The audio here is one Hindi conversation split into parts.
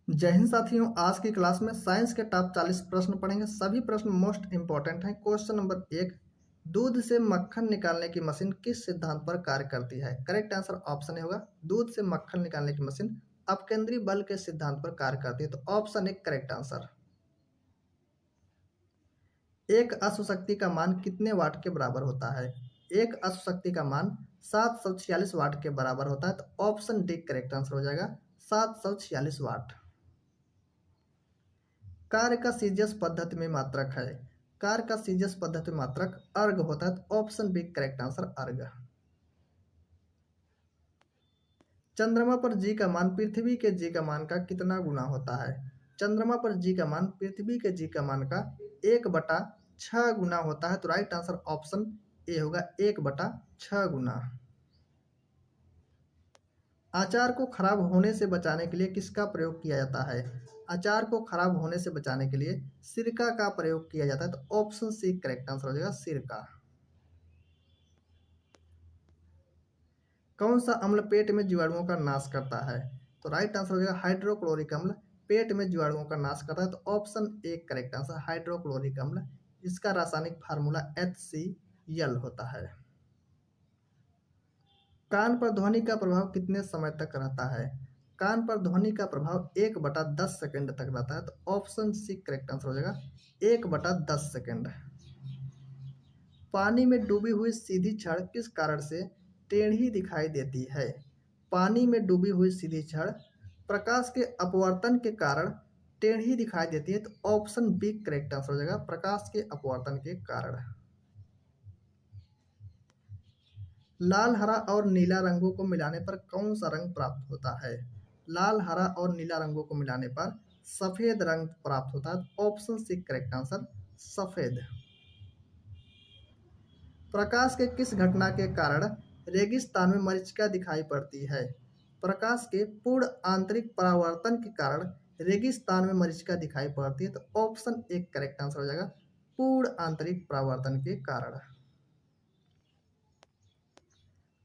जय हिंद साथियों। आज की क्लास में साइंस के टॉप 40 प्रश्न पढ़ेंगे। सभी प्रश्न मोस्ट इंपॉर्टेंट हैं। क्वेश्चन नंबर 1, दूध से मक्खन निकालने की मशीन किस सिद्धांत पर कार्य करती है? करेक्ट आंसर ऑप्शन ए होगा। दूध से मक्खन निकालने की मशीन अपकेंद्री बल के सिद्धांत पर कार्य करती है, तो ऑप्शन ए करेक्ट आंसर। एक अश्वशक्ति का मान कितने वाट के बराबर होता है? एक अश्वशक्ति का मान 746 वाट के बराबर होता है, तो ऑप्शन डी करेक्ट आंसर हो जाएगा, 746 वाट। कार्य का सीजियस पद्धति में मात्रक है। कार्य का सीजियस पद्धति में मात्रक अर्ग होता है, तो ऑप्शन बी करेक्ट आंसर अर्ग। चंद्रमा पर जी का मान पृथ्वी के जी का मान का कितना गुना होता है? चंद्रमा पर जी का मान पृथ्वी के जी का मान का 1/6 गुना होता है, तो राइट आंसर ऑप्शन ए होगा, 1/6 गुना। अचार को खराब होने से बचाने के लिए किसका प्रयोग किया जाता है? अचार को खराब होने से बचाने के लिए सिरका का प्रयोग किया जाता है, तो ऑप्शन सी करेक्ट आंसर हो जाएगा, सिरका। कौन सा अम्ल पेट में जीवाणुओं का नाश करता है? तो राइट आंसर हो जाएगा हाइड्रोक्लोरिक अम्ल पेट में जीवाणुओं का नाश करता है, तो option A correct answer hydrochloric अम्ल। इसका रासायनिक फार्मूला HCl होता है। कान पर ध्वनि का प्रभाव कितने समय तक रहता है? कान पर ध्वनि का प्रभाव 1/10 सेकंड तक रहता है, तो ऑप्शन सी करेक्ट आंसर हो जाएगा, 1/10 सेकंड। पानी में डूबी हुई सीधी छड़ किस कारण से टेढ़ी दिखाई देती है? पानी में डूबी हुई सीधी छड़ प्रकाश के अपवर्तन के कारण टेढ़ी दिखाई देती है, तो ऑप्शन बी करेक्ट आंसर हो जाएगा, प्रकाश के अपवर्तन के कारण। लाल, हरा और नीला रंगों को मिलाने पर कौन सा रंग प्राप्त होता है? लाल, हरा और नीला रंगों को मिलाने पर सफेद रंग प्राप्त होता है, ऑप्शन सी करेक्ट आंसर सफेद। प्रकाश के किस घटना के कारण रेगिस्तान में मरीचिका दिखाई पड़ती है? प्रकाश के पूर्ण आंतरिक परावर्तन के कारण रेगिस्तान में मरीचिका दिखाई पड़ती है, तो ऑप्शन एक करेक्ट आंसर हो जाएगा, पूर्ण आंतरिक परावर्तन के कारण।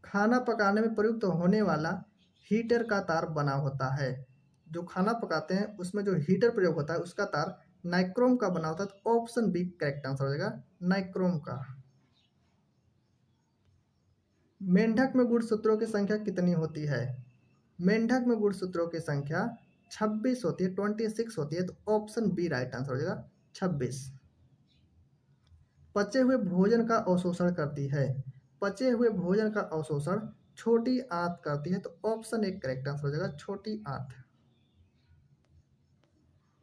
खाना पकाने में प्रयुक्त होने वाला हीटर का तार बना होता है। जो खाना पकाते हैं उसमें जो हीटर प्रयोग होता है उसका तार नाइक्रोम का बना होता है, तो ऑप्शन बी करेक्ट आंसर हो जाएगा, नाइक्रोम का। मेंढक में गुणसूत्रों की संख्या कितनी होती है? मेंढक में गुणसूत्रों की संख्या 26 होती है, 26 होती है, तो ऑप्शन बी राइट आंसर हो जाएगा, 26। पचे हुए भोजन का अवशोषण करती है। पचे हुए भोजन का अवशोषण छोटी आंत करती है, तो ऑप्शन एक करेक्ट आंसर हो जाएगा, छोटी आंत।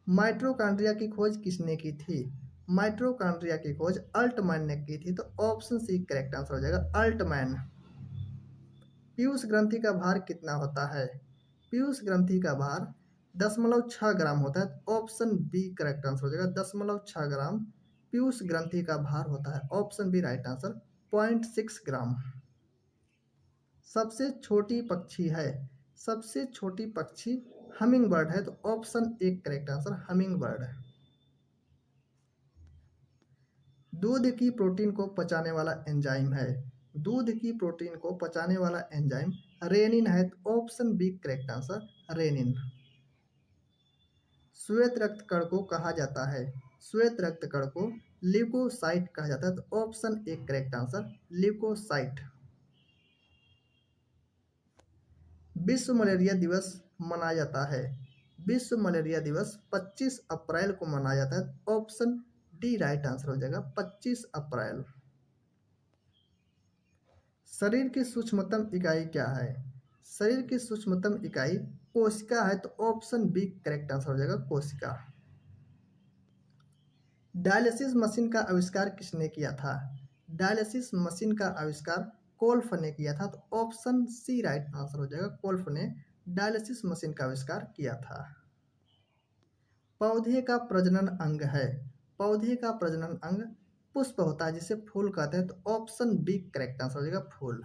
माइटोकॉन्ड्रिया की खोज किसने की थी? माइटोकॉन्ड्रिया की खोज अल्टमैन ने की थी, तो ऑप्शन सी करेक्ट आंसर हो जाएगा, अल्टमैन। पीयूष ग्रंथि का भार कितना होता है? पीयूष ग्रंथि का भार 0.6 ग्राम होता है, ऑप्शन बी करेक्ट आंसर हो जाएगा, 0.6 ग्राम पीयूष ग्रंथि का भार होता है, ऑप्शन बी राइट आंसर, 0.6 ग्राम। सबसे छोटी पक्षी है। सबसे छोटी पक्षी हमिंग बर्ड है, तो ऑप्शन एक करेक्ट आंसर हमिंग बर्ड। दूध की प्रोटीन को पचाने वाला एंजाइम है। दूध की प्रोटीन को पचाने वाला एंजाइम रेनिन है, तो option B correct answer rennin. श्वेत रक्त कण को कहा जाता है। श्वेत रक्त कण को ल्यूकोसाइट कहा जाता है, तो ऑप्शन एक करेक्ट आंसर ल्यूकोसाइट। विश्व मलेरिया दिवस मनाया जाता है। विश्व मलेरिया दिवस 25 अप्रैल को मनाया जाता है, ऑप्शन डी राइट आंसर हो जाएगा, 25 अप्रैल। शरीर की सूक्ष्मतम इकाई क्या है? शरीर की सूक्ष्मतम इकाई कोशिका है, तो ऑप्शन बी करेक्ट आंसर हो जाएगा, कोशिका। डायलिसिस मशीन का आविष्कार किसने किया था? डायलिसिस मशीन का आविष्कार कोल्फ ने किया था, तो ऑप्शन सी राइट आंसर हो जाएगा, कोल्फ ने डायलिसिस मशीन का आविष्कार किया था। पौधे का प्रजनन अंग है। पौधे का प्रजनन अंग पुष्प होता है, जिसे फूल कहते हैं, तो ऑप्शन बी करेक्ट आंसर हो जाएगा, फूल।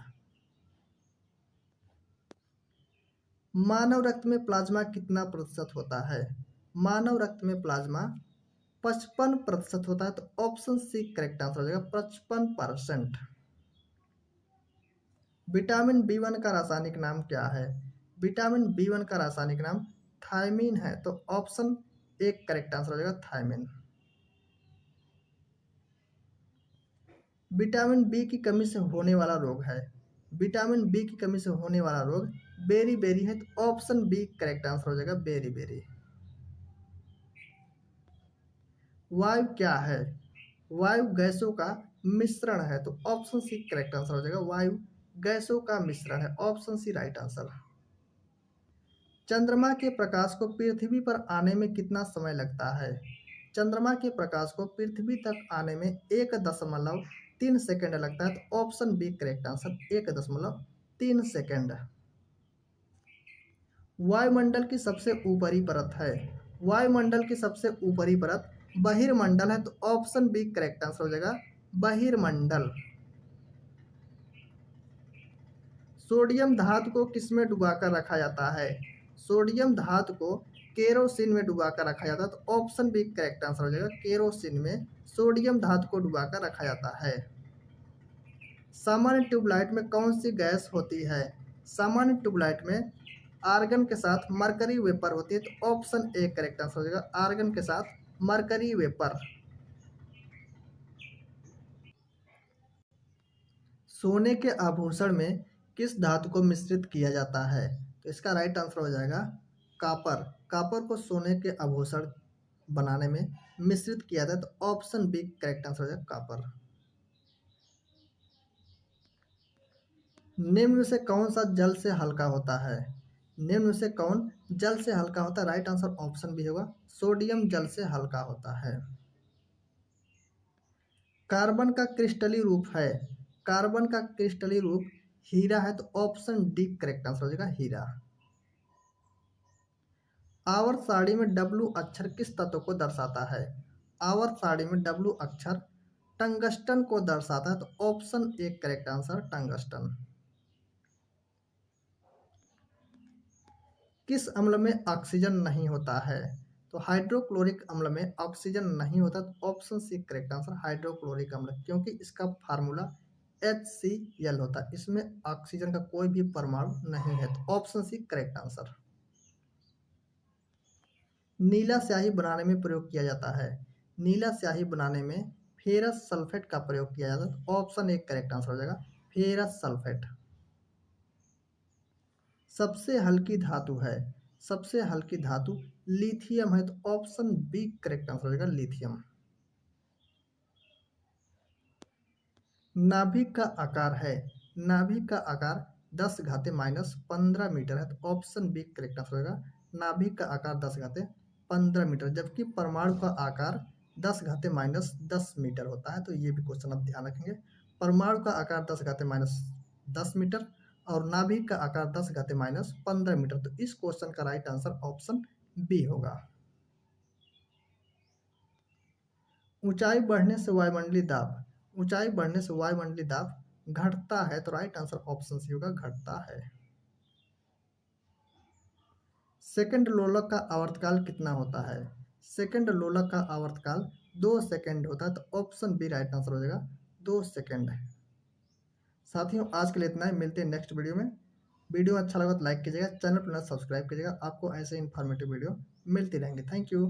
मानव रक्त में प्लाज्मा कितना प्रतिशत होता है? मानव रक्त में प्लाज्मा 55% होता है, तो ऑप्शन सी करेक्ट आंसर हो जाएगा, 55%। विटामिन B1 का रासायनिक नाम क्या है? विटामिन B1 का रासायनिक नाम थायमीन है, तो ऑप्शन एक करेक्ट आंसर हो जाएगा थायमीन। विटामिन बी की कमी से होने वाला रोग है, विटामिन बी की कमी से होने वाला रोग बेरी बेरी है, तो ऑप्शन बी करेक्ट आंसर हो जाएगा बेरी बेरी। वायु क्या है? वायु गैसों का मिश्रण है, तो ऑप्शन सी करेक्ट आंसर हो जाएगा वायु गैसों का मिश्रण है, ऑप्शन सी राइट आंसर। चंद्रमा के प्रकाश को पृथ्वी पर आने में कितना समय लगता है? चंद्रमा के प्रकाश को पृथ्वी तक आने में 1.3 सेकंड लगता है, तो option B correct answer 1.3 second. वायुमंडल की सबसे ऊपरी परत है, वायुमंडल की सबसे ऊपरी परत बहिर्मंडल है, तो ऑप्शन बी करेक्ट आंसर हो जाएगा बहिर्मंडल। सोडियम धातु को किसमें डुबाकर रखा जाता है? सोडियम धातु को केरोसिन में डुबाकर रखा जाता है, तो ऑप्शन बी करेक्ट आंसर हो जाएगा केरोसिन में सोडियम धातु को डुबाकर रखा जाता है। सामान्य ट्यूबलाइट में कौन सी गैस होती है? सामान्य ट्यूबलाइट में आर्गन के साथ मरकरी वेपर होती है, तो ऑप्शन ए करेक्ट आंसर हो जाएगा आर्गन के साथ मरकरी वेपर। सोने के आभूषण में किस धातु को मिश्रित किया जाता है? तो इसका राइट आंसर हो जाएगा कापर। कापर को सोने के आभूषण बनाने में मिश्रित किया जाता है, तो ऑप्शन बी करेक्ट आंसर हो जाएगा कापर। निम्न में से कौन सा जल से हल्का होता है? निम्न में से कौन जल से हल्का होता है? राइट आंसर ऑप्शन बी होगा सोडियम जल से हल्का होता है। कार्बन का क्रिस्टलीय रूप है, कार्बन का क्रिस्टलीय रूप हीरा है, तो ऑप्शन डी करेक्ट आंसर हो जाएगा हीरा। आवर्त सारणी में डब्ल्यू अक्षर किस तत्व को दर्शाता है? आवर्त सारणी में डब्ल्यू अक्षर टंगस्टन को दर्शाता है, तो option A correct answer tungsten. किस अम्ल में ऑक्सीजन नहीं होता है? तो हाइड्रोक्लोरिक अम्ल में ऑक्सीजन नहीं होता, तो option C correct answer hydrochloric अम्ल, क्योंकि इसका फार्मूला HCl होता है, इसमें ऑक्सीजन का कोई भी परमाणु नहीं है, तो ऑप्शन सी करेक्ट आंसर। नीला स्याही बनाने में प्रयोग किया जाता है, नीला स्याही बनाने में फेरस सल्फेट का प्रयोग किया जाता है, तो ऑप्शन एक करेक्ट आंसर हो जाएगा फेरस सल्फेट। सबसे हल्की धातु है, सबसे हल्की धातु लिथियम है, तो ऑप्शन बी करेक्ट आंसर हो जाएगा लिथियम। नाभिक का आकार है, नाभिक का आकार 10⁻⁻15 मीटर है, तो ऑप्शन बी करेक्ट आंसर होगा नाभिक का आकार 10⁻15 मीटर, जबकि परमाणु का आकार 10⁻10 मीटर होता है। तो ये भी क्वेश्चन आप ध्यान रखेंगे, परमाणु का आकार 10⁻10 मीटर और नाभिक का आकार 10⁻15 मीटर, तो इस क्वेश्चन का राइट आंसर ऑप्शन बी होगा। ऊंचाई बढ़ने से वायुमंडलीय दाब, ऊंचाई बढ़ने से वायुमंडलीय दाब घटता है, तो राइट आंसर ऑप्शन सी होगा घटता है। सेकंड लोलक का आवर्तकाल कितना होता है? सेकंड लोलक का आवर्तकाल 2 सेकंड होता है, तो ऑप्शन बी राइट आंसर हो जाएगा 2 सेकंड। साथियों आज के लिए इतना ही, मिलते हैं नेक्स्ट वीडियो में। वीडियो अच्छा लगा तो लाइक कीजिएगा, चैनल पर सब्सक्राइब कीजिएगा, आपको ऐसे इन्फॉर्मेटिव वीडियो मिलती रहेंगे। Thank you.